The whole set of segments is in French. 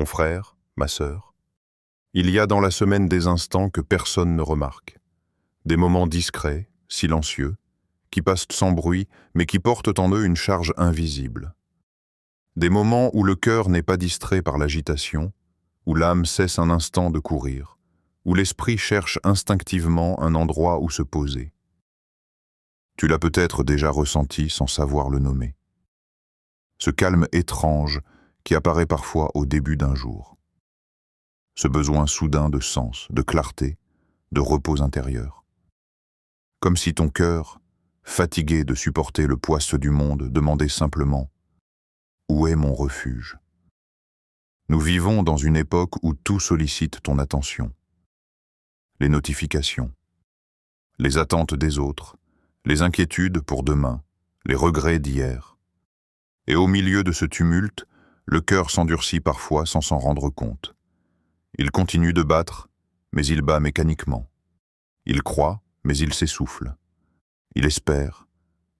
Mon frère, ma sœur, il y a dans la semaine des instants que personne ne remarque. Des moments discrets, silencieux, qui passent sans bruit, mais qui portent en eux une charge invisible. Des moments où le cœur n'est pas distrait par l'agitation, où l'âme cesse un instant de courir, où l'esprit cherche instinctivement un endroit où se poser. Tu l'as peut-être déjà ressenti sans savoir le nommer. Ce calme étrange qui apparaît parfois au début d'un jour. Ce besoin soudain de sens, de clarté, de repos intérieur. Comme si ton cœur, fatigué de supporter le poids du monde, demandait simplement « Où est mon refuge ?» Nous vivons dans une époque où tout sollicite ton attention. Les notifications, les attentes des autres, les inquiétudes pour demain, les regrets d'hier. Et au milieu de ce tumulte, le cœur s'endurcit parfois sans s'en rendre compte. Il continue de battre, mais il bat mécaniquement. Il croit, mais il s'essouffle. Il espère,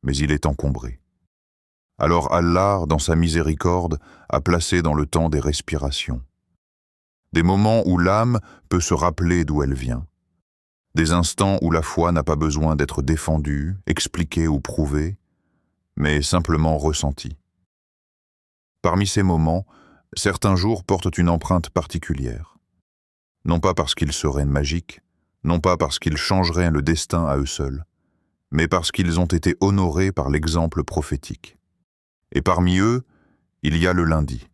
mais il est encombré. Alors Allah, dans sa miséricorde, a placé dans le temps des respirations. Des moments où l'âme peut se rappeler d'où elle vient. Des instants où la foi n'a pas besoin d'être défendue, expliquée ou prouvée, mais simplement ressentie. Parmi ces moments, certains jours portent une empreinte particulière. Non pas parce qu'ils seraient magiques, non pas parce qu'ils changeraient le destin à eux seuls, mais parce qu'ils ont été honorés par l'exemple prophétique. Et parmi eux, il y a le lundi.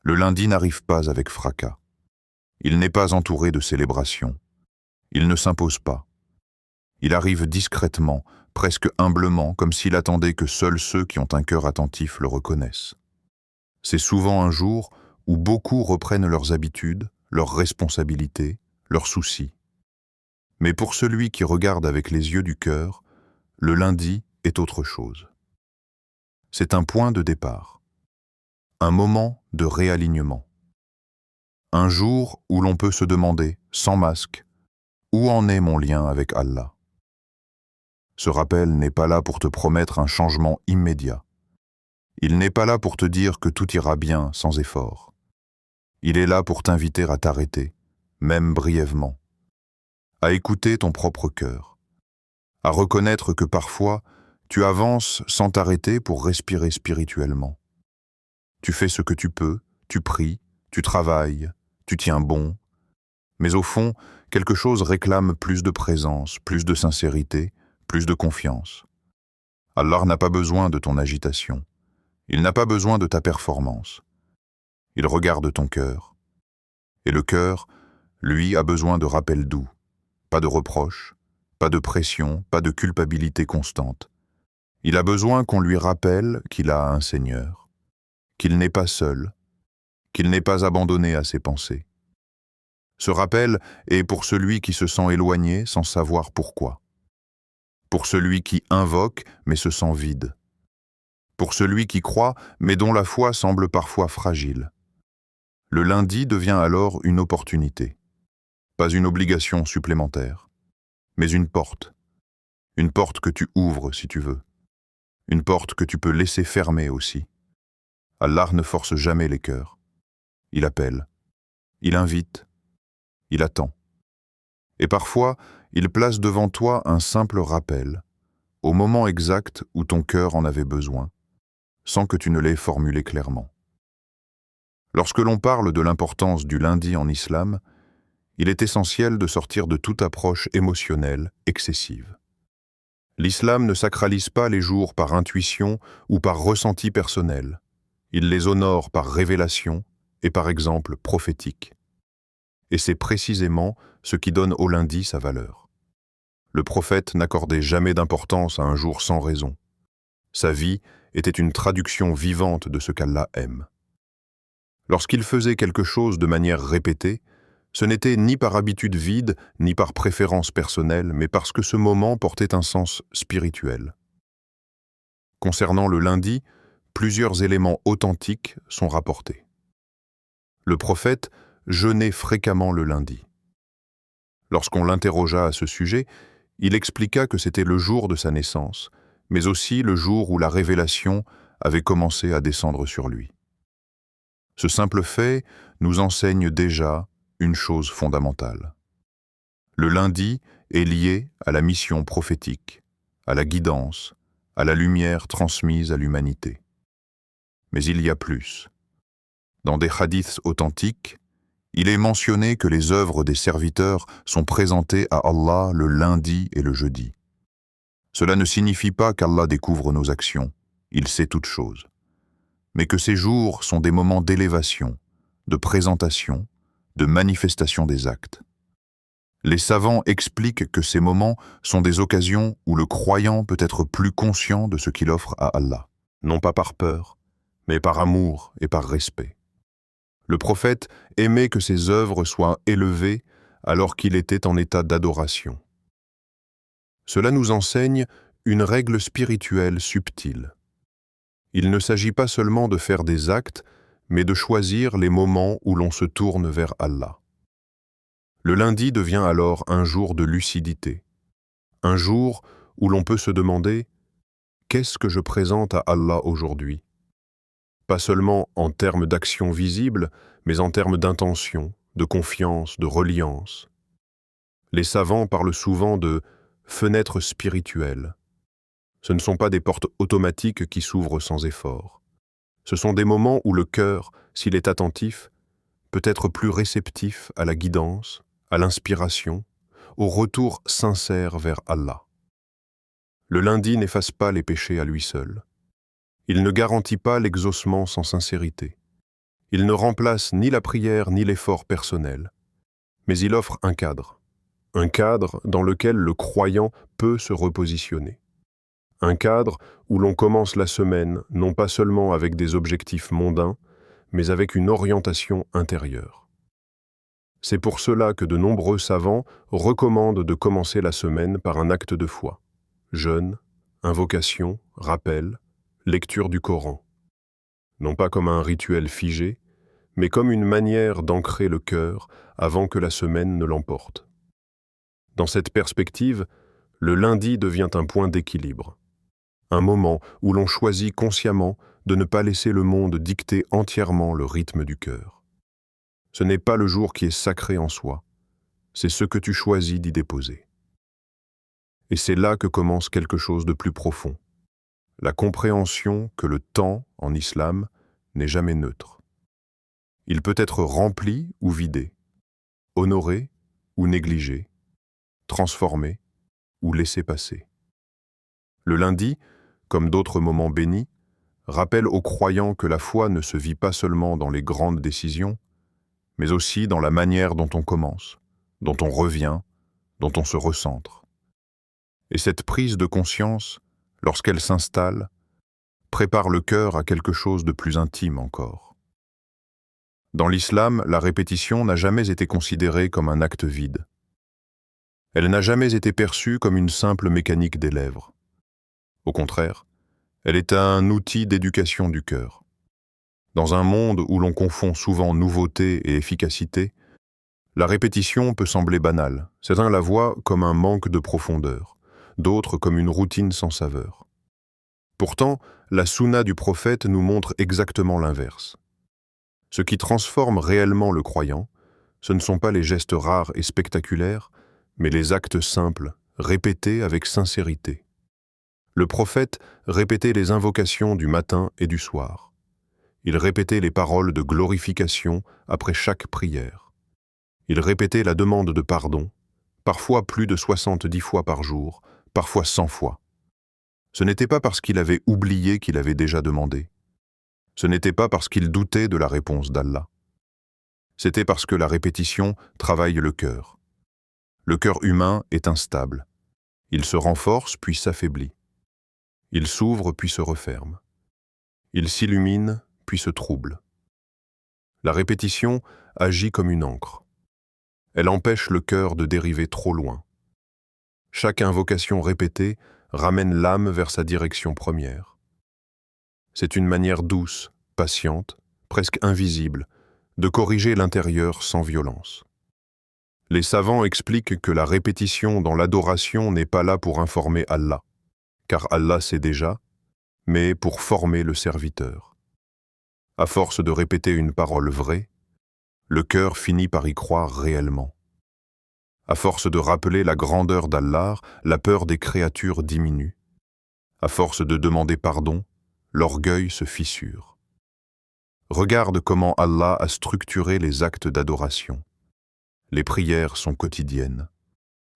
Le lundi n'arrive pas avec fracas. Il n'est pas entouré de célébrations. Il ne s'impose pas. Il arrive discrètement, presque humblement, comme s'il attendait que seuls ceux qui ont un cœur attentif le reconnaissent. C'est souvent un jour où beaucoup reprennent leurs habitudes, leurs responsabilités, leurs soucis. Mais pour celui qui regarde avec les yeux du cœur, le lundi est autre chose. C'est un point de départ, un moment de réalignement. Un jour où l'on peut se demander, sans masque, où en est mon lien avec Allah ? Ce rappel n'est pas là pour te promettre un changement immédiat. Il n'est pas là pour te dire que tout ira bien sans effort. Il est là pour t'inviter à t'arrêter, même brièvement, à écouter ton propre cœur, à reconnaître que parfois, tu avances sans t'arrêter pour respirer spirituellement. Tu fais ce que tu peux, tu pries, tu travailles, tu tiens bon, mais au fond, quelque chose réclame plus de présence, plus de sincérité, plus de confiance. Allah n'a pas besoin de ton agitation. Il n'a pas besoin de ta performance. Il regarde ton cœur. Et le cœur, lui, a besoin de rappels doux. Pas de reproches, pas de pression, pas de culpabilité constante. Il a besoin qu'on lui rappelle qu'il a un Seigneur, qu'il n'est pas seul, qu'il n'est pas abandonné à ses pensées. Ce rappel est pour celui qui se sent éloigné sans savoir pourquoi. Pour celui qui invoque mais se sent vide. Pour celui qui croit mais dont la foi semble parfois fragile. Le lundi devient alors une opportunité. Pas une obligation supplémentaire, mais une porte. Une porte que tu ouvres si tu veux. Une porte que tu peux laisser fermer aussi. Allah ne force jamais les cœurs. Il appelle, il invite, il attend. Et parfois, il place devant toi un simple rappel, au moment exact où ton cœur en avait besoin, sans que tu ne l'aies formulé clairement. Lorsque l'on parle de l'importance du lundi en islam, il est essentiel de sortir de toute approche émotionnelle excessive. L'islam ne sacralise pas les jours par intuition ou par ressenti personnel. Il les honore par révélation et par exemple prophétique. Et c'est précisément ce qui donne au lundi sa valeur. Le prophète n'accordait jamais d'importance à un jour sans raison. Sa vie était une traduction vivante de ce qu'Allah aime. Lorsqu'il faisait quelque chose de manière répétée, ce n'était ni par habitude vide, ni par préférence personnelle, mais parce que ce moment portait un sens spirituel. Concernant le lundi, plusieurs éléments authentiques sont rapportés. Le prophète jeûnait fréquemment le lundi. Lorsqu'on l'interrogea à ce sujet, il expliqua que c'était le jour de sa naissance, mais aussi le jour où la révélation avait commencé à descendre sur lui. Ce simple fait nous enseigne déjà une chose fondamentale. Le lundi est lié à la mission prophétique, à la guidance, à la lumière transmise à l'humanité. Mais il y a plus. Dans des hadiths authentiques, il est mentionné que les œuvres des serviteurs sont présentées à Allah le lundi et le jeudi. Cela ne signifie pas qu'Allah découvre nos actions, il sait toutes choses, mais que ces jours sont des moments d'élévation, de présentation, de manifestation des actes. Les savants expliquent que ces moments sont des occasions où le croyant peut être plus conscient de ce qu'il offre à Allah, non pas par peur, mais par amour et par respect. Le prophète aimait que ses œuvres soient élevées alors qu'il était en état d'adoration. Cela nous enseigne une règle spirituelle subtile. Il ne s'agit pas seulement de faire des actes, mais de choisir les moments où l'on se tourne vers Allah. Le lundi devient alors un jour de lucidité, un jour où l'on peut se demander « Qu'est-ce que je présente à Allah aujourd'hui ?» Pas seulement en termes d'action visible, mais en termes d'intention, de confiance, de reliance. Les savants parlent souvent de « fenêtres spirituelles ». Ce ne sont pas des portes automatiques qui s'ouvrent sans effort. Ce sont des moments où le cœur, s'il est attentif, peut être plus réceptif à la guidance, à l'inspiration, au retour sincère vers Allah. Le lundi n'efface pas les péchés à lui seul. Il ne garantit pas l'exaucement sans sincérité. Il ne remplace ni la prière ni l'effort personnel. Mais il offre un cadre dans lequel le croyant peut se repositionner. Un cadre où l'on commence la semaine non pas seulement avec des objectifs mondains, mais avec une orientation intérieure. C'est pour cela que de nombreux savants recommandent de commencer la semaine par un acte de foi. Jeûne, invocation, rappel, lecture du Coran. Non pas comme un rituel figé, mais comme une manière d'ancrer le cœur avant que la semaine ne l'emporte. Dans cette perspective, le lundi devient un point d'équilibre. Un moment où l'on choisit consciemment de ne pas laisser le monde dicter entièrement le rythme du cœur. Ce n'est pas le jour qui est sacré en soi, c'est ce que tu choisis d'y déposer. Et c'est là que commence quelque chose de plus profond, la compréhension que le temps, en islam, n'est jamais neutre. Il peut être rempli ou vidé, honoré ou négligé, transformé ou laissé passer. Le lundi, comme d'autres moments bénis, rappelle aux croyants que la foi ne se vit pas seulement dans les grandes décisions, mais aussi dans la manière dont on commence, dont on revient, dont on se recentre. Et cette prise de conscience, lorsqu'elle s'installe, prépare le cœur à quelque chose de plus intime encore. Dans l'islam, la répétition n'a jamais été considérée comme un acte vide. Elle n'a jamais été perçue comme une simple mécanique des lèvres. Au contraire, elle est un outil d'éducation du cœur. Dans un monde où l'on confond souvent nouveauté et efficacité, la répétition peut sembler banale. Certains la voient comme un manque de profondeur, d'autres comme une routine sans saveur. Pourtant, la sunna du prophète nous montre exactement l'inverse. Ce qui transforme réellement le croyant, ce ne sont pas les gestes rares et spectaculaires, mais les actes simples, répétés avec sincérité. Le prophète répétait les invocations du matin et du soir. Il répétait les paroles de glorification après chaque prière. Il répétait la demande de pardon, parfois plus de 70 fois par jour, parfois 100 fois. Ce n'était pas parce qu'il avait oublié qu'il avait déjà demandé. Ce n'était pas parce qu'il doutait de la réponse d'Allah. C'était parce que la répétition travaille le cœur. Le cœur humain est instable. Il se renforce puis s'affaiblit. Il s'ouvre puis se referme. Il s'illumine puis se trouble. La répétition agit comme une ancre. Elle empêche le cœur de dériver trop loin. Chaque invocation répétée ramène l'âme vers sa direction première. C'est une manière douce, patiente, presque invisible, de corriger l'intérieur sans violence. Les savants expliquent que la répétition dans l'adoration n'est pas là pour informer Allah, car Allah sait déjà, mais pour former le serviteur. À force de répéter une parole vraie, le cœur finit par y croire réellement. À force de rappeler la grandeur d'Allah, la peur des créatures diminue. À force de demander pardon, l'orgueil se fissure. Regarde comment Allah a structuré les actes d'adoration. Les prières sont quotidiennes.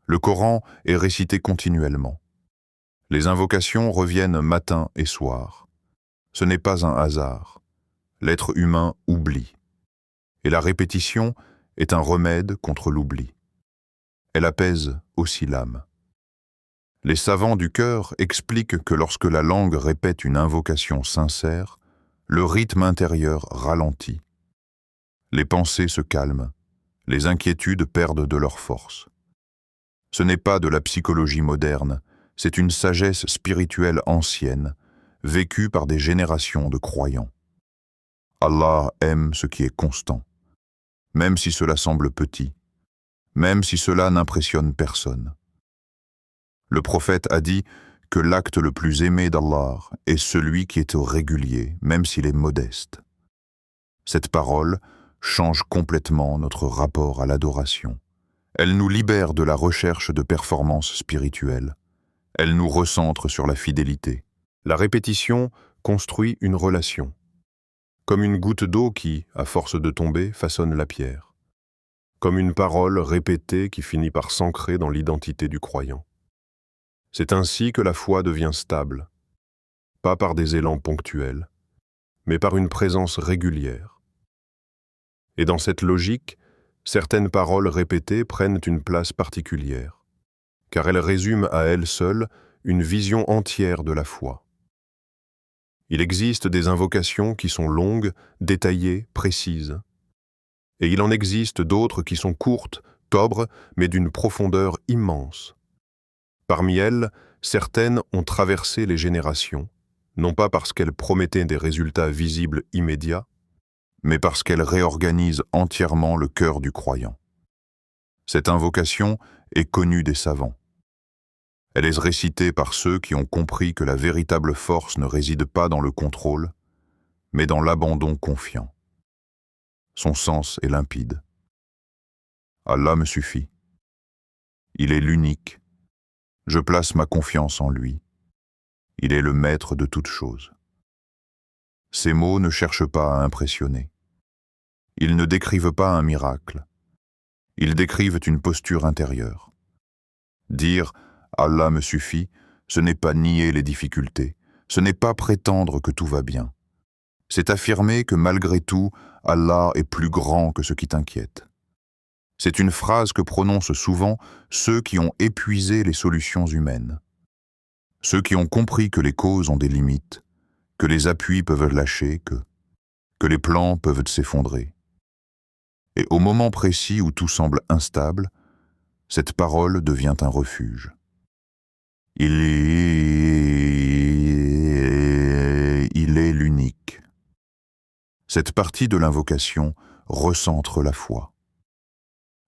Le Coran est récité continuellement. Les invocations reviennent matin et soir. Ce n'est pas un hasard. L'être humain oublie. Et la répétition est un remède contre l'oubli. Elle apaise aussi l'âme. Les savants du cœur expliquent que lorsque la langue répète une invocation sincère, le rythme intérieur ralentit. Les pensées se calment, les inquiétudes perdent de leur force. Ce n'est pas de la psychologie moderne, c'est une sagesse spirituelle ancienne, vécue par des générations de croyants. Allah aime ce qui est constant, même si cela semble petit, même si cela n'impressionne personne. Le prophète a dit que l'acte le plus aimé d'Allah est celui qui est régulier, même s'il est modeste. Cette parole change complètement notre rapport à l'adoration. Elle nous libère de la recherche de performances spirituelles. Elle nous recentre sur la fidélité. La répétition construit une relation, comme une goutte d'eau qui, à force de tomber, façonne la pierre, comme une parole répétée qui finit par s'ancrer dans l'identité du croyant. C'est ainsi que la foi devient stable, pas par des élans ponctuels, mais par une présence régulière. Et dans cette logique, certaines paroles répétées prennent une place particulière, car elles résument à elles seules une vision entière de la foi. Il existe des invocations qui sont longues, détaillées, précises. Et il en existe d'autres qui sont courtes, tobres, mais d'une profondeur immense. Parmi elles, certaines ont traversé les générations, non pas parce qu'elles promettaient des résultats visibles immédiats, mais parce qu'elles réorganisent entièrement le cœur du croyant. Cette invocation est connue des savants. Elle est récitée par ceux qui ont compris que la véritable force ne réside pas dans le contrôle, mais dans l'abandon confiant. Son sens est limpide. Allah me suffit. Il est l'unique. Je place ma confiance en lui. Il est le maître de toutes choses. Ces mots ne cherchent pas à impressionner. Ils ne décrivent pas un miracle. Ils décrivent une posture intérieure. Dire « Allah me suffit », ce n'est pas nier les difficultés, ce n'est pas prétendre que tout va bien. C'est affirmer que malgré tout, Allah est plus grand que ce qui t'inquiète. C'est une phrase que prononcent souvent ceux qui ont épuisé les solutions humaines. Ceux qui ont compris que les causes ont des limites, que les appuis peuvent lâcher, que les plans peuvent s'effondrer. Et au moment précis où tout semble instable, cette parole devient un refuge. Il est l'unique. Cette partie de l'invocation recentre la foi.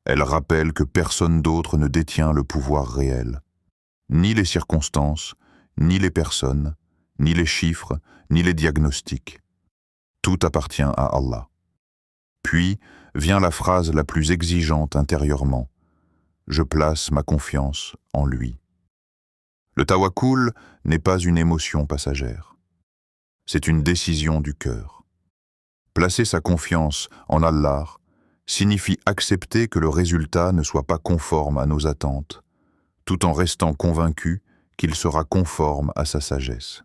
Elle rappelle que personne d'autre ne détient le pouvoir réel. Ni les circonstances, ni les personnes, ni les chiffres, ni les diagnostics. Tout appartient à Allah. Puis vient la phrase la plus exigeante intérieurement. Je place ma confiance en lui. Le tawakkul n'est pas une émotion passagère. C'est une décision du cœur. Placer sa confiance en Allah signifie accepter que le résultat ne soit pas conforme à nos attentes, tout en restant convaincu qu'il sera conforme à sa sagesse.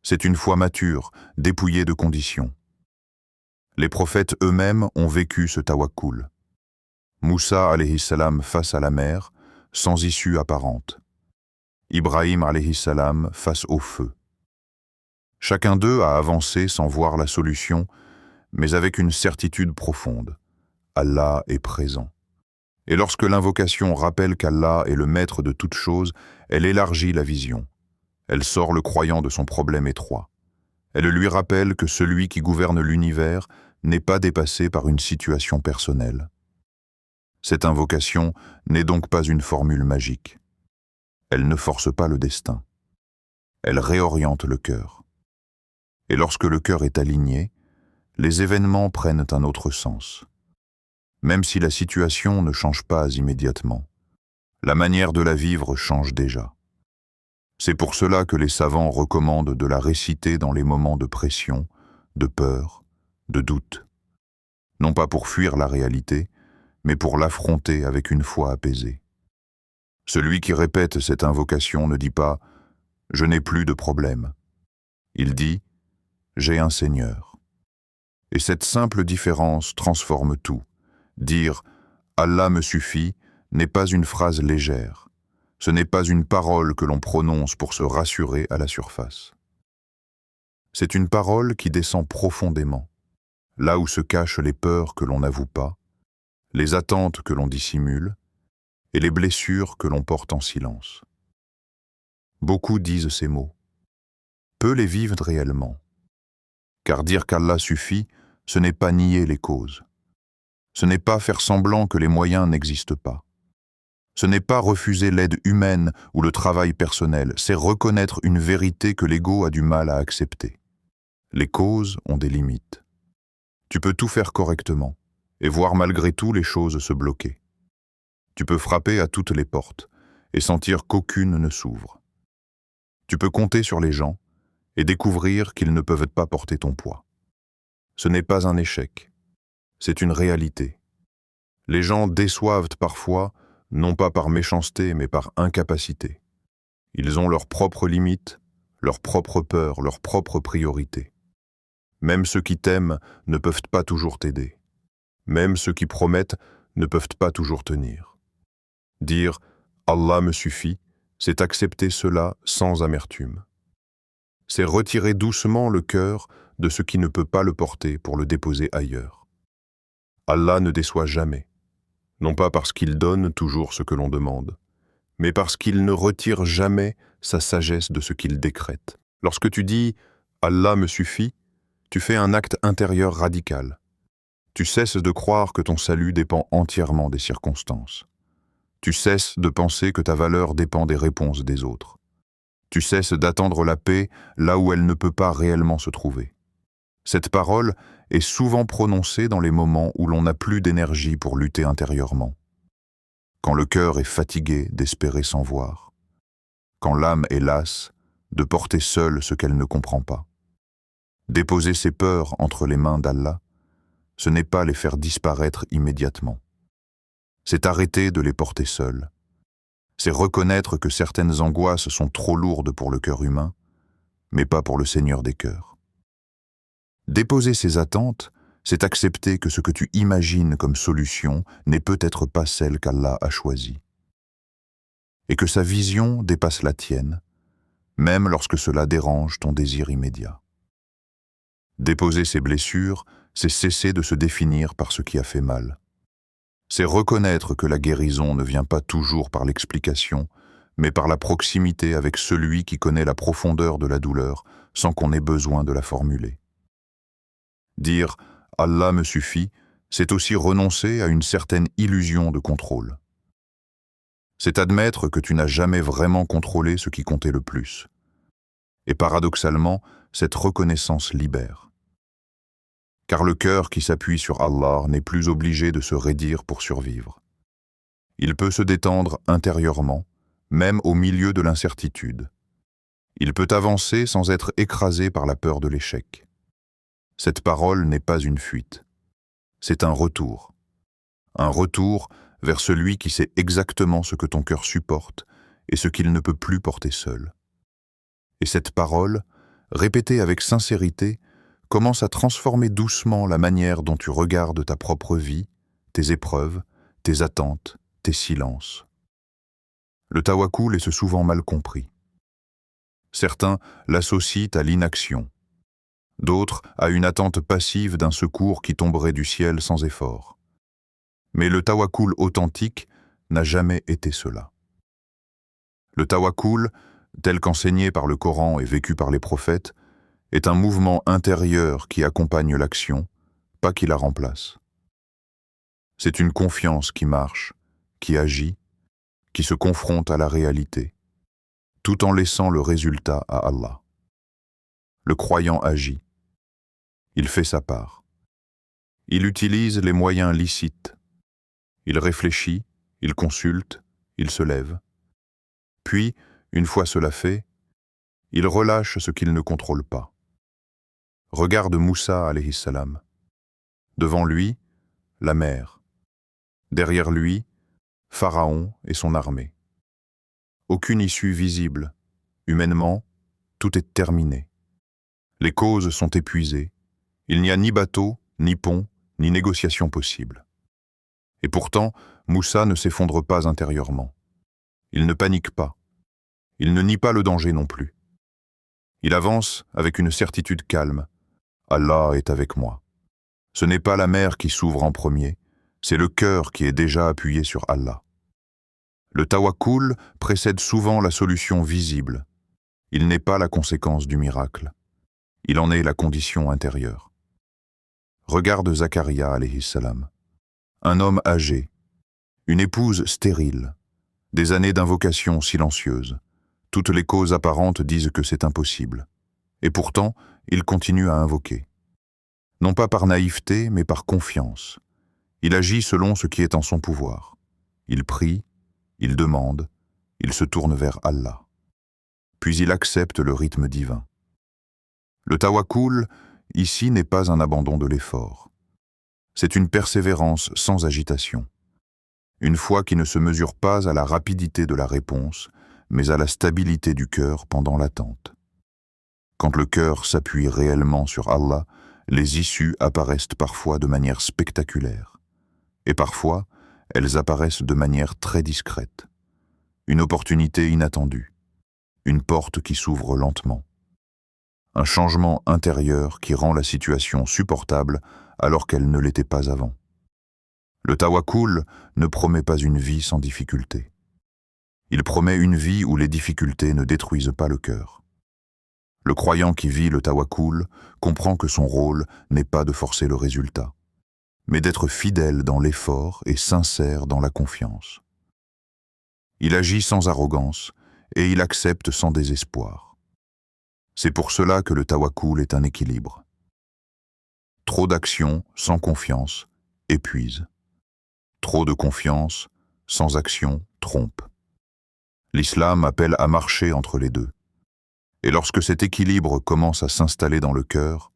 C'est une foi mature, dépouillée de conditions. Les prophètes eux-mêmes ont vécu ce tawakkul. Moussa alayhi salam face à la mer, sans issue apparente. Ibrahim alayhi salam face au feu. Chacun d'eux a avancé sans voir la solution, mais avec une certitude profonde. Allah est présent. Et lorsque l'invocation rappelle qu'Allah est le maître de toutes choses, elle élargit la vision. Elle sort le croyant de son problème étroit. Elle lui rappelle que celui qui gouverne l'univers n'est pas dépassé par une situation personnelle. Cette invocation n'est donc pas une formule magique. Elle ne force pas le destin. Elle réoriente le cœur. Et lorsque le cœur est aligné, les événements prennent un autre sens. Même si la situation ne change pas immédiatement, la manière de la vivre change déjà. C'est pour cela que les savants recommandent de la réciter dans les moments de pression, de peur, de doute. Non pas pour fuir la réalité, mais pour l'affronter avec une foi apaisée. Celui qui répète cette invocation ne dit pas « Je n'ai plus de problème ». Il dit « J'ai un Seigneur ». Et cette simple différence transforme tout. Dire « Allah me suffit » n'est pas une phrase légère. Ce n'est pas une parole que l'on prononce pour se rassurer à la surface. C'est une parole qui descend profondément, là où se cachent les peurs que l'on n'avoue pas, les attentes que l'on dissimule et les blessures que l'on porte en silence. Beaucoup disent ces mots. Peu les vivent réellement. Car dire qu'Allah suffit, ce n'est pas nier les causes. Ce n'est pas faire semblant que les moyens n'existent pas. Ce n'est pas refuser l'aide humaine ou le travail personnel, c'est reconnaître une vérité que l'ego a du mal à accepter. Les causes ont des limites. Tu peux tout faire correctement et voir malgré tout les choses se bloquer. Tu peux frapper à toutes les portes et sentir qu'aucune ne s'ouvre. Tu peux compter sur les gens et découvrir qu'ils ne peuvent pas porter ton poids. Ce n'est pas un échec, c'est une réalité. Les gens déçoivent parfois, non pas par méchanceté, mais par incapacité. Ils ont leurs propres limites, leurs propres peurs, leurs propres priorités. Même ceux qui t'aiment ne peuvent pas toujours t'aider. Même ceux qui promettent ne peuvent pas toujours tenir. Dire « Allah me suffit », c'est accepter cela sans amertume. C'est retirer doucement le cœur de ce qui ne peut pas le porter pour le déposer ailleurs. Allah ne déçoit jamais, non pas parce qu'il donne toujours ce que l'on demande, mais parce qu'il ne retire jamais sa sagesse de ce qu'il décrète. Lorsque tu dis « Allah me suffit », tu fais un acte intérieur radical. Tu cesses de croire que ton salut dépend entièrement des circonstances. Tu cesses de penser que ta valeur dépend des réponses des autres. Tu cesses d'attendre la paix là où elle ne peut pas réellement se trouver. Cette parole est souvent prononcée dans les moments où l'on n'a plus d'énergie pour lutter intérieurement. Quand le cœur est fatigué d'espérer sans voir. Quand l'âme est lasse de porter seule ce qu'elle ne comprend pas. Déposer ses peurs entre les mains d'Allah, ce n'est pas les faire disparaître immédiatement. C'est arrêter de les porter seuls. C'est reconnaître que certaines angoisses sont trop lourdes pour le cœur humain, mais pas pour le Seigneur des cœurs. Déposer ses attentes, c'est accepter que ce que tu imagines comme solution n'est peut-être pas celle qu'Allah a choisie. Et que sa vision dépasse la tienne, même lorsque cela dérange ton désir immédiat. Déposer ses blessures, c'est cesser de se définir par ce qui a fait mal. C'est reconnaître que la guérison ne vient pas toujours par l'explication, mais par la proximité avec celui qui connaît la profondeur de la douleur sans qu'on ait besoin de la formuler. Dire « Allah me suffit », c'est aussi renoncer à une certaine illusion de contrôle. C'est admettre que tu n'as jamais vraiment contrôlé ce qui comptait le plus. Et paradoxalement, cette reconnaissance libère. Car le cœur qui s'appuie sur Allah n'est plus obligé de se raidir pour survivre. Il peut se détendre intérieurement, même au milieu de l'incertitude. Il peut avancer sans être écrasé par la peur de l'échec. Cette parole n'est pas une fuite. C'est un retour. Un retour vers celui qui sait exactement ce que ton cœur supporte et ce qu'il ne peut plus porter seul. Et cette parole, répétée avec sincérité, commence à transformer doucement la manière dont tu regardes ta propre vie, tes épreuves, tes attentes, tes silences. Le tawakkul est souvent mal compris. Certains l'associent à l'inaction, d'autres à une attente passive d'un secours qui tomberait du ciel sans effort. Mais le tawakkul authentique n'a jamais été cela. Le tawakkul, tel qu'enseigné par le Coran et vécu par les prophètes, est un mouvement intérieur qui accompagne l'action, pas qui la remplace. C'est une confiance qui marche, qui agit, qui se confronte à la réalité, tout en laissant le résultat à Allah. Le croyant agit. Il fait sa part. Il utilise les moyens licites. Il réfléchit, il consulte, il se lève. Puis, une fois cela fait, il relâche ce qu'il ne contrôle pas. Regarde Moussa alayhi salam. Devant lui, la mer. Derrière lui, Pharaon et son armée. Aucune issue visible. Humainement, tout est terminé. Les causes sont épuisées. Il n'y a ni bateau, ni pont, ni négociation possible. Et pourtant, Moussa ne s'effondre pas intérieurement. Il ne panique pas. Il ne nie pas le danger non plus. Il avance avec une certitude calme. Allah est avec moi. Ce n'est pas la mer qui s'ouvre en premier, c'est le cœur qui est déjà appuyé sur Allah. Le tawakkul précède souvent la solution visible. Il n'est pas la conséquence du miracle. Il en est la condition intérieure. Regarde Zacharia alayhi salam. Un homme âgé, une épouse stérile, des années d'invocation silencieuse. Toutes les causes apparentes disent que c'est impossible. Et pourtant, il continue à invoquer. Non pas par naïveté, mais par confiance. Il agit selon ce qui est en son pouvoir. Il prie, il demande, il se tourne vers Allah. Puis il accepte le rythme divin. Le tawakkul, ici, n'est pas un abandon de l'effort. C'est une persévérance sans agitation. Une foi qui ne se mesure pas à la rapidité de la réponse, mais à la stabilité du cœur pendant l'attente. Quand le cœur s'appuie réellement sur Allah, les issues apparaissent parfois de manière spectaculaire. Et parfois, elles apparaissent de manière très discrète. Une opportunité inattendue. Une porte qui s'ouvre lentement. Un changement intérieur qui rend la situation supportable alors qu'elle ne l'était pas avant. Le tawakkul ne promet pas une vie sans difficulté. Il promet une vie où les difficultés ne détruisent pas le cœur. Le croyant qui vit le tawakkul comprend que son rôle n'est pas de forcer le résultat, mais d'être fidèle dans l'effort et sincère dans la confiance. Il agit sans arrogance et il accepte sans désespoir. C'est pour cela que le tawakkul est un équilibre. Trop d'action sans confiance épuise. Trop de confiance sans action trompe. L'islam appelle à marcher entre les deux. Et lorsque cet équilibre commence à s'installer dans le cœur,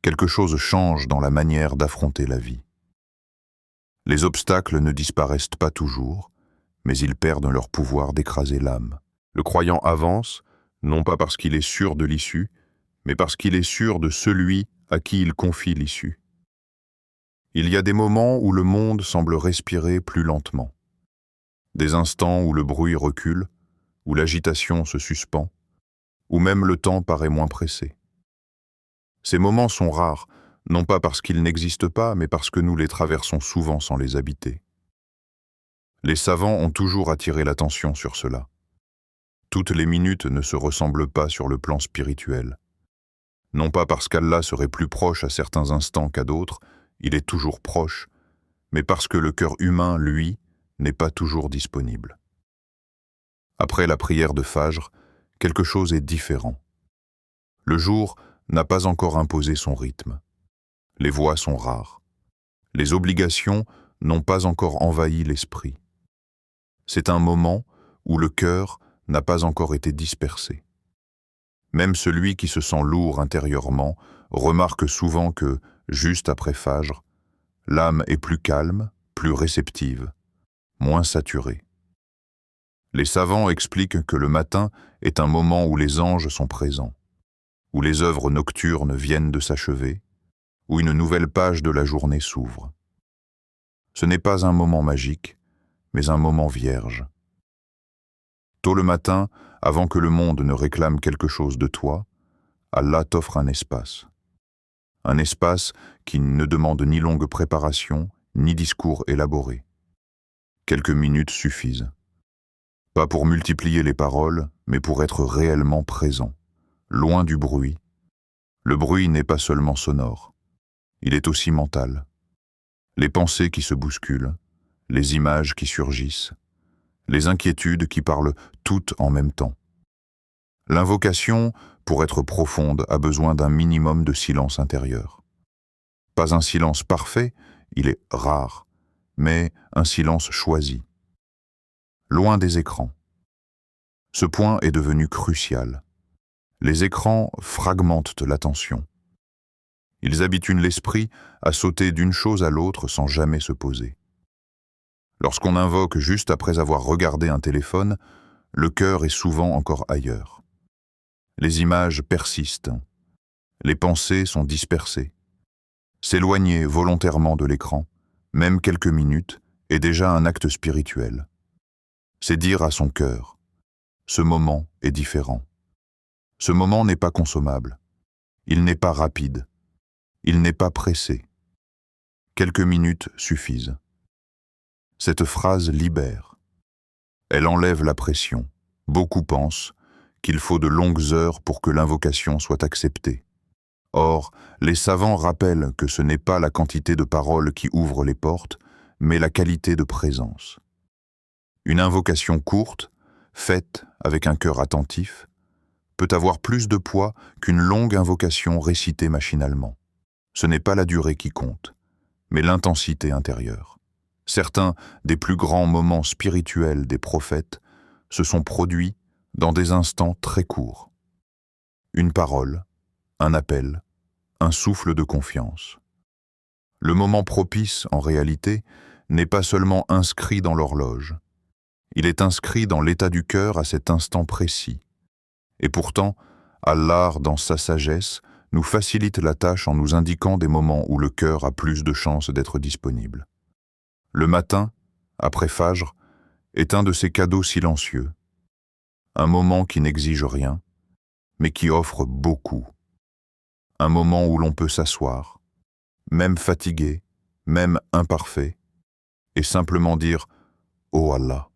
quelque chose change dans la manière d'affronter la vie. Les obstacles ne disparaissent pas toujours, mais ils perdent leur pouvoir d'écraser l'âme. Le croyant avance, non pas parce qu'il est sûr de l'issue, mais parce qu'il est sûr de celui à qui il confie l'issue. Il y a des moments où le monde semble respirer plus lentement. Des instants où le bruit recule, où l'agitation se suspend, où même le temps paraît moins pressé. Ces moments sont rares, non pas parce qu'ils n'existent pas, mais parce que nous les traversons souvent sans les habiter. Les savants ont toujours attiré l'attention sur cela. Toutes les minutes ne se ressemblent pas sur le plan spirituel. Non pas parce qu'Allah serait plus proche à certains instants qu'à d'autres, il est toujours proche, mais parce que le cœur humain, lui, n'est pas toujours disponible. Après la prière de Fajr, quelque chose est différent. Le jour n'a pas encore imposé son rythme. Les voix sont rares. Les obligations n'ont pas encore envahi l'esprit. C'est un moment où le cœur n'a pas encore été dispersé. Même celui qui se sent lourd intérieurement remarque souvent que, juste après Fajr, l'âme est plus calme, plus réceptive, moins saturée. Les savants expliquent que le matin est un moment où les anges sont présents, où les œuvres nocturnes viennent de s'achever, où une nouvelle page de la journée s'ouvre. Ce n'est pas un moment magique, mais un moment vierge. Tôt le matin, avant que le monde ne réclame quelque chose de toi, Allah t'offre un espace. Un espace qui ne demande ni longue préparation, ni discours élaboré. Quelques minutes suffisent. Pas pour multiplier les paroles, mais pour être réellement présent, loin du bruit. Le bruit n'est pas seulement sonore, il est aussi mental. Les pensées qui se bousculent, les images qui surgissent, les inquiétudes qui parlent toutes en même temps. L'invocation, pour être profonde, a besoin d'un minimum de silence intérieur. Pas un silence parfait, il est rare, mais un silence choisi. Loin des écrans. Ce point est devenu crucial. Les écrans fragmentent l'attention. Ils habituent l'esprit à sauter d'une chose à l'autre sans jamais se poser. Lorsqu'on invoque juste après avoir regardé un téléphone, le cœur est souvent encore ailleurs. Les images persistent. Les pensées sont dispersées. S'éloigner volontairement de l'écran, même quelques minutes, est déjà un acte spirituel. C'est dire à son cœur, ce moment est différent. Ce moment n'est pas consommable. Il n'est pas rapide. Il n'est pas pressé. Quelques minutes suffisent. Cette phrase libère. Elle enlève la pression. Beaucoup pensent qu'il faut de longues heures pour que l'invocation soit acceptée. Or, les savants rappellent que ce n'est pas la quantité de paroles qui ouvre les portes, mais la qualité de présence. Une invocation courte, faite avec un cœur attentif, peut avoir plus de poids qu'une longue invocation récitée machinalement. Ce n'est pas la durée qui compte, mais l'intensité intérieure. Certains des plus grands moments spirituels des prophètes se sont produits dans des instants très courts. Une parole, un appel, un souffle de confiance. Le moment propice, en réalité, n'est pas seulement inscrit dans l'horloge. Il est inscrit dans l'état du cœur à cet instant précis. Et pourtant, Allah, dans sa sagesse, nous facilite la tâche en nous indiquant des moments où le cœur a plus de chances d'être disponible. Le matin, après Fajr, est un de ces cadeaux silencieux. Un moment qui n'exige rien, mais qui offre beaucoup. Un moment où l'on peut s'asseoir, même fatigué, même imparfait, et simplement dire « Oh Allah ».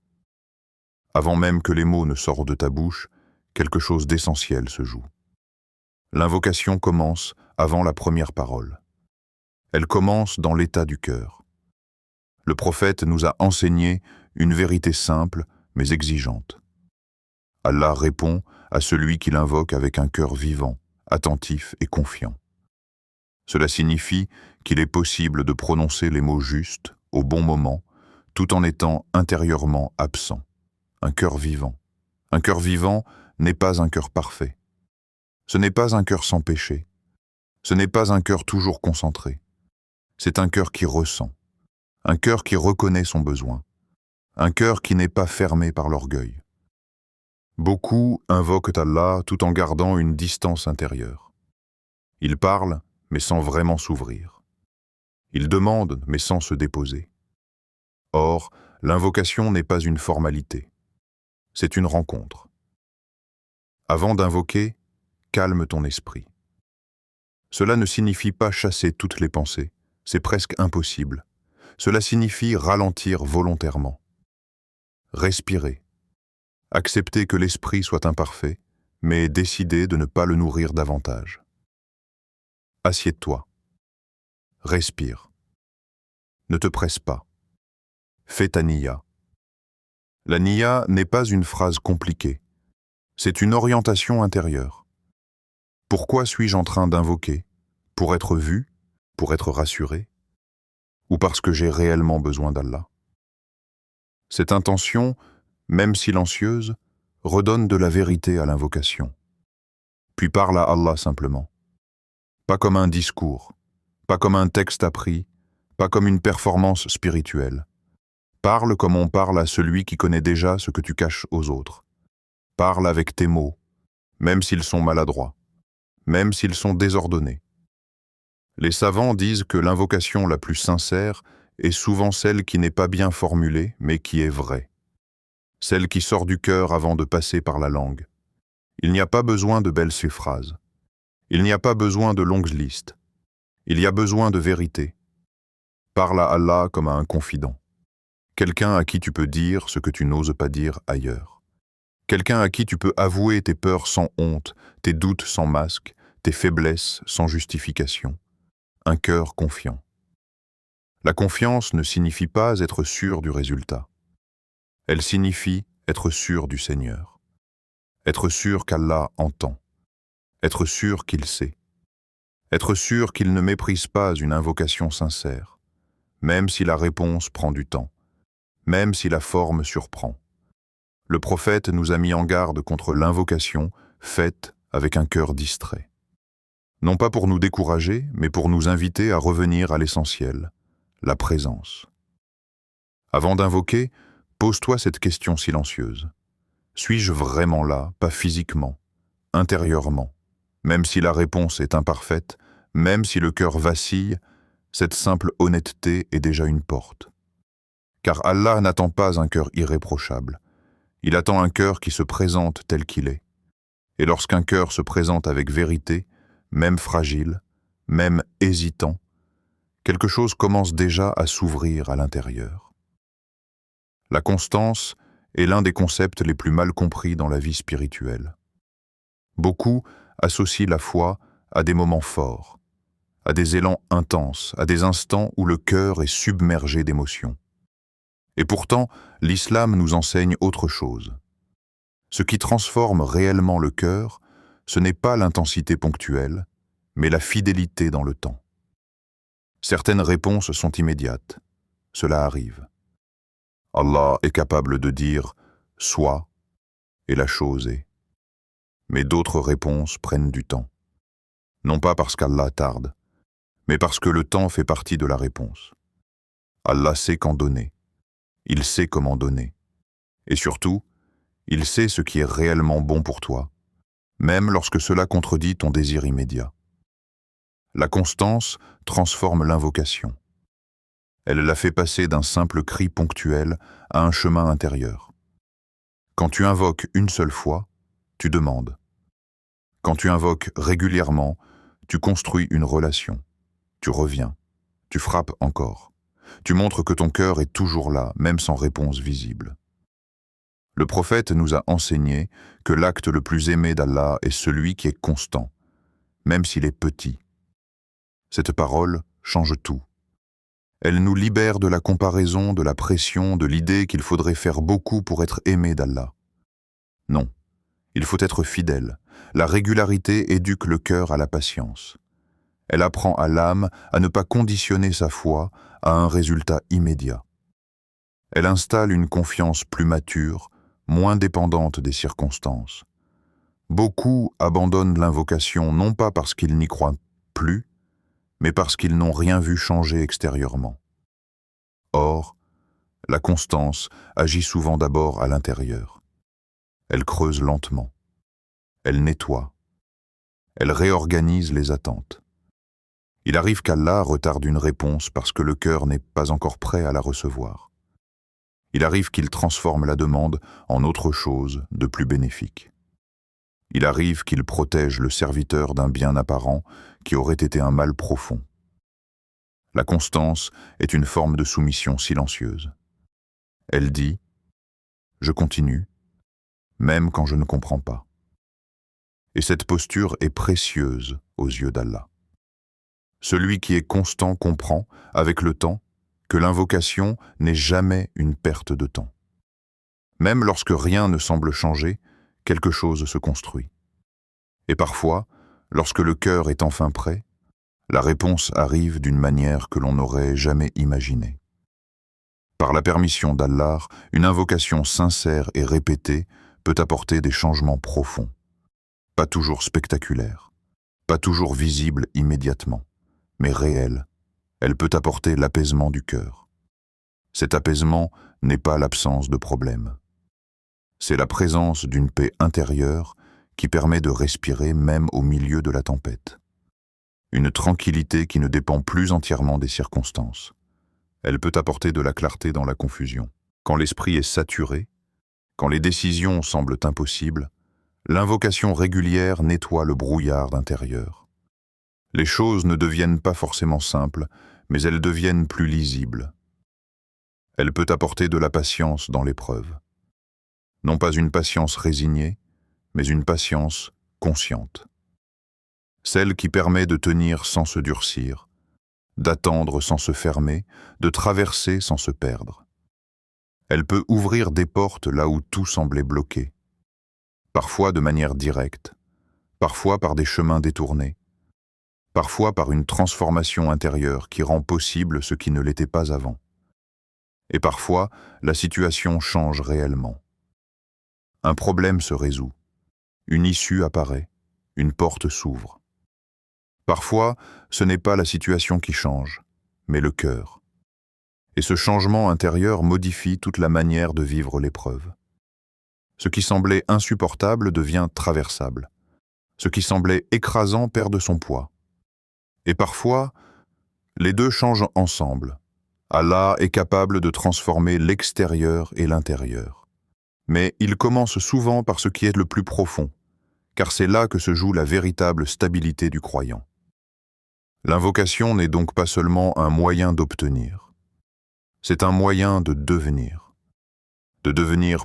Avant même que les mots ne sortent de ta bouche, quelque chose d'essentiel se joue. L'invocation commence avant la première parole. Elle commence dans l'état du cœur. Le prophète nous a enseigné une vérité simple mais exigeante. Allah répond à celui qui l'invoque avec un cœur vivant, attentif et confiant. Cela signifie qu'il est possible de prononcer les mots justes, au bon moment, tout en étant intérieurement absent. Un cœur vivant. Un cœur vivant n'est pas un cœur parfait. Ce n'est pas un cœur sans péché. Ce n'est pas un cœur toujours concentré. C'est un cœur qui ressent. Un cœur qui reconnaît son besoin. Un cœur qui n'est pas fermé par l'orgueil. Beaucoup invoquent Allah tout en gardant une distance intérieure. Ils parlent, mais sans vraiment s'ouvrir. Ils demandent, mais sans se déposer. Or, l'invocation n'est pas une formalité. C'est une rencontre. Avant d'invoquer, calme ton esprit. Cela ne signifie pas chasser toutes les pensées, c'est presque impossible. Cela signifie ralentir volontairement. Respirer. Accepter que l'esprit soit imparfait, mais décider de ne pas le nourrir davantage. Assieds-toi. Respire. Ne te presse pas. Fais ta niya. La niya n'est pas une phrase compliquée. C'est une orientation intérieure. Pourquoi suis-je en train d'invoquer? Pour être vu? Pour être rassuré? Ou parce que j'ai réellement besoin d'Allah? Cette intention, même silencieuse, redonne de la vérité à l'invocation. Puis parle à Allah simplement. Pas comme un discours, pas comme un texte appris, pas comme une performance spirituelle. Parle comme on parle à celui qui connaît déjà ce que tu caches aux autres. Parle avec tes mots, même s'ils sont maladroits, même s'ils sont désordonnés. Les savants disent que l'invocation la plus sincère est souvent celle qui n'est pas bien formulée, mais qui est vraie. Celle qui sort du cœur avant de passer par la langue. Il n'y a pas besoin de belles phrases. Il n'y a pas besoin de longues listes. Il y a besoin de vérité. Parle à Allah comme à un confident. Quelqu'un à qui tu peux dire ce que tu n'oses pas dire ailleurs. Quelqu'un à qui tu peux avouer tes peurs sans honte, tes doutes sans masque, tes faiblesses sans justification. Un cœur confiant. La confiance ne signifie pas être sûr du résultat. Elle signifie être sûr du Seigneur. Être sûr qu'Allah entend. Être sûr qu'il sait. Être sûr qu'il ne méprise pas une invocation sincère, même si la réponse prend du temps, même si la forme surprend. Le prophète nous a mis en garde contre l'invocation faite avec un cœur distrait. Non pas pour nous décourager, mais pour nous inviter à revenir à l'essentiel, la présence. Avant d'invoquer, pose-toi cette question silencieuse. Suis-je vraiment là, pas physiquement, intérieurement? Même si la réponse est imparfaite, même si le cœur vacille, cette simple honnêteté est déjà une porte. Car Allah n'attend pas un cœur irréprochable. Il attend un cœur qui se présente tel qu'il est. Et lorsqu'un cœur se présente avec vérité, même fragile, même hésitant, quelque chose commence déjà à s'ouvrir à l'intérieur. La constance est l'un des concepts les plus mal compris dans la vie spirituelle. Beaucoup associent la foi à des moments forts, à des élans intenses, à des instants où le cœur est submergé d'émotions. Et pourtant, l'islam nous enseigne autre chose. Ce qui transforme réellement le cœur, ce n'est pas l'intensité ponctuelle, mais la fidélité dans le temps. Certaines réponses sont immédiates. Cela arrive. Allah est capable de dire « sois » et la chose est. Mais d'autres réponses prennent du temps. Non pas parce qu'Allah tarde, mais parce que le temps fait partie de la réponse. Allah sait quand donner. Il sait comment donner. Et surtout, il sait ce qui est réellement bon pour toi, même lorsque cela contredit ton désir immédiat. La constance transforme l'invocation. Elle la fait passer d'un simple cri ponctuel à un chemin intérieur. Quand tu invoques une seule fois, tu demandes. Quand tu invoques régulièrement, tu construis une relation. Tu reviens. Tu frappes encore. Tu montres que ton cœur est toujours là, même sans réponse visible. Le prophète nous a enseigné que l'acte le plus aimé d'Allah est celui qui est constant, même s'il est petit. Cette parole change tout. Elle nous libère de la comparaison, de la pression, de l'idée qu'il faudrait faire beaucoup pour être aimé d'Allah. Non, il faut être fidèle. La régularité éduque le cœur à la patience. Elle apprend à l'âme à ne pas conditionner sa foi à un résultat immédiat. Elle installe une confiance plus mature, moins dépendante des circonstances. Beaucoup abandonnent l'invocation non pas parce qu'ils n'y croient plus, mais parce qu'ils n'ont rien vu changer extérieurement. Or, la constance agit souvent d'abord à l'intérieur. Elle creuse lentement. Elle nettoie. Elle réorganise les attentes. Il arrive qu'Allah retarde une réponse parce que le cœur n'est pas encore prêt à la recevoir. Il arrive qu'il transforme la demande en autre chose de plus bénéfique. Il arrive qu'il protège le serviteur d'un bien apparent qui aurait été un mal profond. La constance est une forme de soumission silencieuse. Elle dit « Je continue, même quand je ne comprends pas ». Et cette posture est précieuse aux yeux d'Allah. Celui qui est constant comprend, avec le temps, que l'invocation n'est jamais une perte de temps. Même lorsque rien ne semble changer, quelque chose se construit. Et parfois, lorsque le cœur est enfin prêt, la réponse arrive d'une manière que l'on n'aurait jamais imaginée. Par la permission d'Allah, une invocation sincère et répétée peut apporter des changements profonds. Pas toujours spectaculaires, pas toujours visibles immédiatement, mais réels. Elle peut apporter l'apaisement du cœur. Cet apaisement n'est pas l'absence de problème. C'est la présence d'une paix intérieure qui permet de respirer même au milieu de la tempête. Une tranquillité qui ne dépend plus entièrement des circonstances. Elle peut apporter de la clarté dans la confusion. Quand l'esprit est saturé, quand les décisions semblent impossibles, l'invocation régulière nettoie le brouillard intérieur. Les choses ne deviennent pas forcément simples, mais elles deviennent plus lisibles. Elle peut apporter de la patience dans l'épreuve. Non pas une patience résignée, mais une patience consciente. Celle qui permet de tenir sans se durcir, d'attendre sans se fermer, de traverser sans se perdre. Elle peut ouvrir des portes là où tout semblait bloqué, parfois de manière directe, parfois par des chemins détournés, parfois par une transformation intérieure qui rend possible ce qui ne l'était pas avant. Et parfois, la situation change réellement. Un problème se résout, une issue apparaît, une porte s'ouvre. Parfois, ce n'est pas la situation qui change, mais le cœur. Et ce changement intérieur modifie toute la manière de vivre l'épreuve. Ce qui semblait insupportable devient traversable. Ce qui semblait écrasant perd de son poids. Et parfois, les deux changent ensemble. Allah est capable de transformer l'extérieur et l'intérieur. Mais il commence souvent par ce qui est le plus profond, car c'est là que se joue la véritable stabilité du croyant. L'invocation n'est donc pas seulement un moyen d'obtenir. C'est un moyen de devenir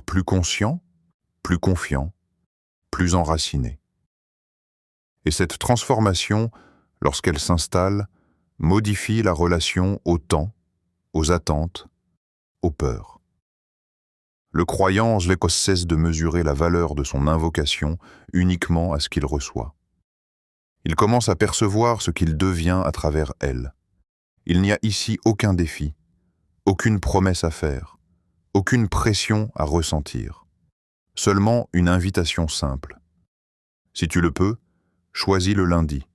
plus conscient, plus confiant, plus enraciné. Et cette transformation, lorsqu'elle s'installe, modifie la relation au temps, aux attentes, aux peurs. Le croyant cesse de mesurer la valeur de son invocation uniquement à ce qu'il reçoit. Il commence à percevoir ce qu'il devient à travers elle. Il n'y a ici aucun défi, aucune promesse à faire, aucune pression à ressentir. Seulement une invitation simple. Si tu le peux, choisis le lundi.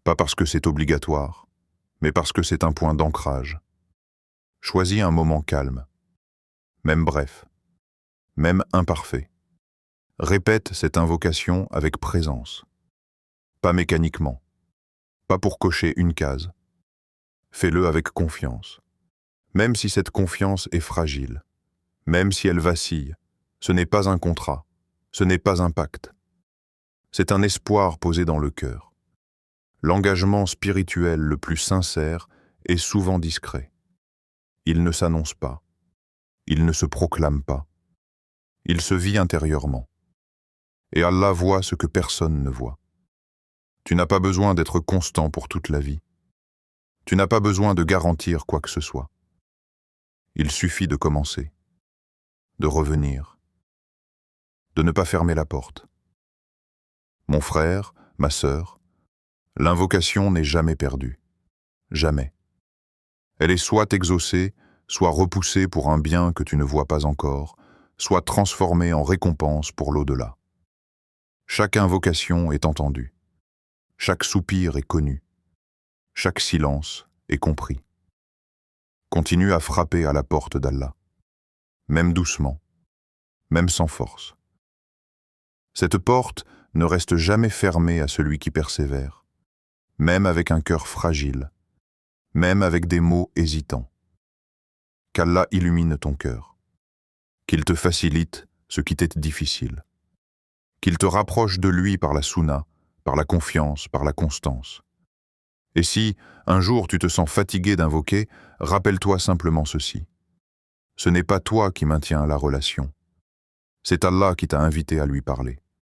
Pas parce que c'est obligatoire, mais parce que c'est un point d'ancrage. Choisis un moment calme, même bref, même imparfait. Répète cette invocation avec présence. Pas mécaniquement, pas pour cocher une case. Fais-le avec confiance. Même si cette confiance est fragile, même si elle vacille, ce n'est pas un contrat, ce n'est pas un pacte. C'est un espoir posé dans le cœur. L'engagement spirituel le plus sincère est souvent discret. Il ne s'annonce pas, il ne se proclame pas. Il se vit intérieurement. Et Allah voit ce que personne ne voit. Tu n'as pas besoin d'être constant pour toute la vie. Tu n'as pas besoin de garantir quoi que ce soit. Il suffit de commencer, de revenir, de ne pas fermer la porte. Mon frère, ma sœur, l'invocation n'est jamais perdue. Jamais. Elle est soit exaucée, soit repoussée pour un bien que tu ne vois pas encore, soit transformée en récompense pour l'au-delà. Chaque invocation est entendue. Chaque soupir est connu. Chaque silence est compris. Continue à frapper à la porte d'Allah, même doucement, même sans force. Cette porte ne reste jamais fermée à celui qui persévère, même avec un cœur fragile, même avec des mots hésitants. Qu'Allah illumine ton cœur, qu'il te facilite ce qui t'est difficile, qu'il te rapproche de lui par la souna, par la confiance, par la constance. Et si, un jour, tu te sens fatigué d'invoquer, rappelle-toi simplement ceci. Ce n'est pas toi qui maintiens la relation. C'est Allah qui t'a invité à lui parler.